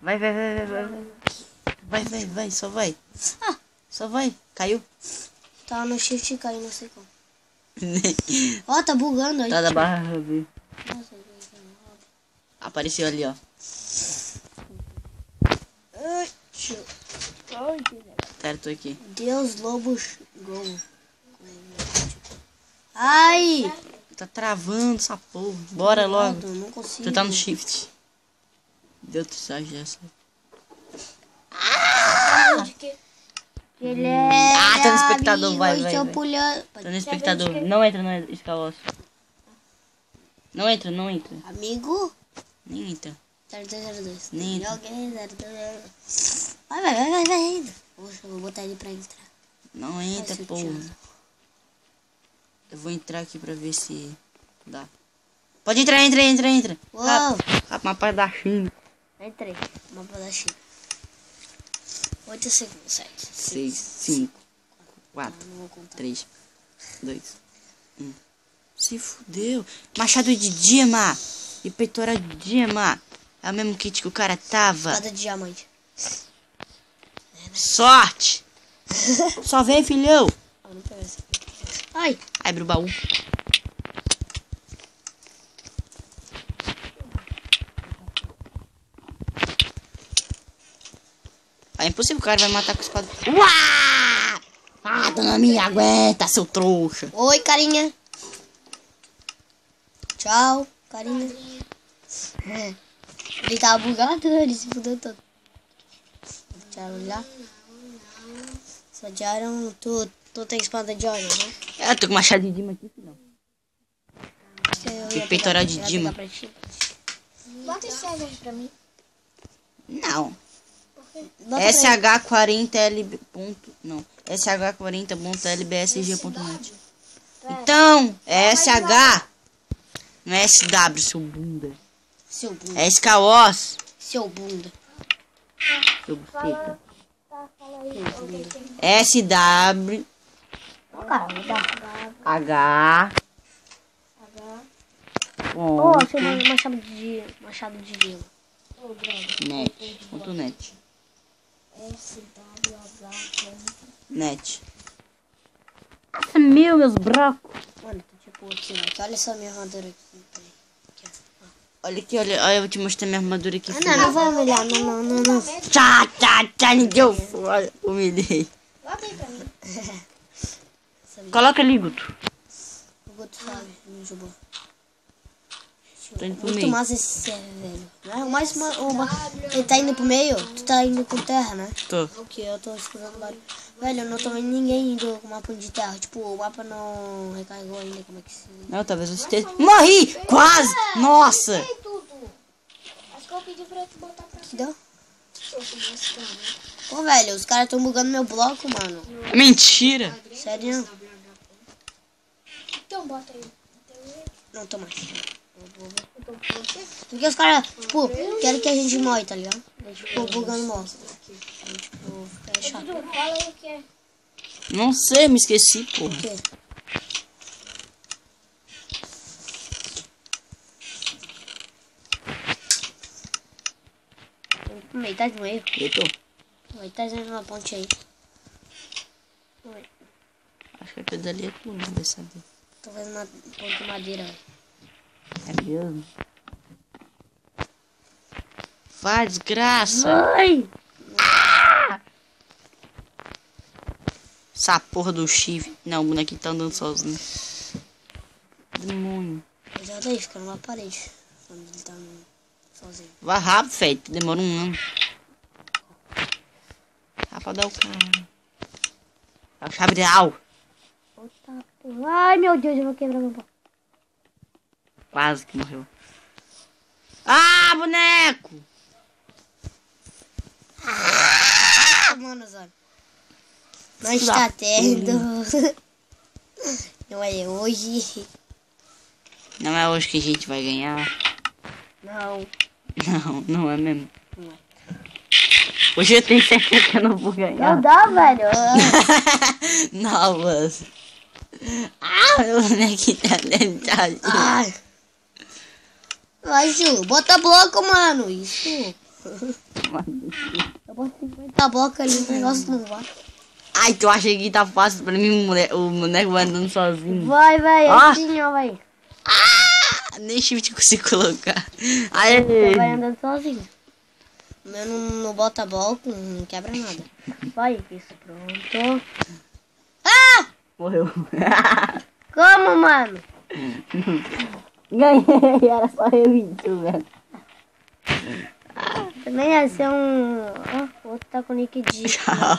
Vai, vai, vai, vai, vai. Vai, vai, vai, só vai. Ah, Só vai. Caiu. tava no shift e caiu, não sei como. Ó, tá bugando aí. Tá da barra, Ruby. Nossa, Apareceu ali, ó. ai, tio. Ai, que legal. Cara, tô aqui. Deus, lobos, gol. Ai! Tá travando essa porra. Bora logo. Não consigo. Tu tá no shift. Deu tu sai dessa. Ele é. Ah, tá no espectador, vai, vai, vai. Pulhando. Tá no espectador. Não entra, não entra, escaloço. Não entra, não entra. Amigo? Nem entra. 0202. Nem entra. Alguém 0202. Vai. Poxa, eu vou botar ele pra entrar. Não entra, Vai, porra. tio. Eu vou entrar aqui pra ver se dá. Pode entrar, entra. Uou! Rápido, mapa da China. Entrei. Mapa da China. 8 segundos, 7. 6, 5, 4, Não vou contar. 3, 2, 1. Se fudeu. Machado de Dima e peitoral de Dima. É o mesmo kit que o cara tava. Espada de diamante. Sorte! Só vem, filhão. Ah, não pega essa aqui. Ai! Abre o baú. É impossível, o cara vai matar com espada. Uá! Ah, dona minha, aguenta, seu trouxa. Oi, carinha. Tchau, carinha. Ele tava bugado, ele se fudeu todo. Tchau, lá. Só de Iron, tu tem espada de Iron, né? Eu tô com machado de Dima aqui, filhão. Eu ia peitoral pegar- de eu ia Dima. pegar pra ti. Bota esse aí pra mim. Não. Bota pra ele. SH40L. Não. SH40.lbsg.net. Então, é SH. Não é SW, seu bunda. Seu bunda. É SKOS. Seu bunda. Seu buceta. Fala aí. SW. Cara, me dá. H. Ô, seu machado de Lima. Net. Net. Nossa, meus brocos. Mano, tô tipo aqui, ó. Olha só minha armadura aqui. Aqui, ó. Olha aqui, olha. Eu vou te mostrar minha armadura aqui. Ah, não vai humilhar. Não. Tchá, me deu fora. Humilhei. Bota aí pra mim. Coloca ali, Guto. O Guto sabe, me jogou. Tô indo pro Muito meio. massa esse server, velho. Não é? Ele tá indo pro meio? Tu tá indo com terra, né? Tô. Ok, eu tô escutando barulho. Velho, eu não tô vendo ninguém indo com mapa de terra. Tipo, o mapa não recarregou ainda. Como é que se... Não, talvez eu esteja. Morri! Quase! Nossa! Ei, tudo. Acho que eu pedi pra tu botar pra Que deu? eu mostrar, né? Pô, velho, os caras tão bugando meu bloco, mano. Mentira! Sério? Então bota aí. Não tô mais. Então pra você. Porque os caras, tipo, querem que a gente morre, tá ligado? Eles, tipo, bugando o mouse. Aí, tipo, é chato. Dudu, fala aí o que é. Não sei, me esqueci, pô. O quê? Meio, tá de meio. Eu tô. Vai, tá indo na ponte aí. Oi. Acho que aquele dali é tudo, não vai saber. Tô fazendo uma ponte de madeira, velho. É mesmo? Vai, desgraça! Ai! Essa porra do chifre. Não, o bonequinho tá andando sozinho. Demônio. Cuidado aí, fica numa parede. Quando ele tá sozinho. Vai rápido, feito. Demora um ano. Dá pra dar o cara. É o Chabrial. Puta porra. Ai, meu Deus, eu vou quebrar meu pau. Quase que morreu. Ah, boneco! Mano, Zóio. Não está tendo. Não é hoje. Não é hoje que a gente vai ganhar. Não. Não é mesmo. Não é. Hoje eu tenho certeza que eu não vou ganhar. Não dá, velho. Não, mas... Ah, meu bonequinho tá lentado. Ai. Vai, Ju. Bota bloco, mano. Isso. Eu boto 50 blocos ali, o negócio não vai. Ai, tu acha que tá fácil pra mim o boneco vai andando sozinho? Vai, velho, Ó. assim, ó, velho. Ah, nem shift consigo colocar. Aê! Você vai andando sozinho. O meu não bota bloco, não quebra nada. Vai, isso, pronto. Ah! Morreu. Como, mano? Ganhei, era só eu e tu, velho. Também ia ser um... Ó, o outro tá com nick de... Tchau.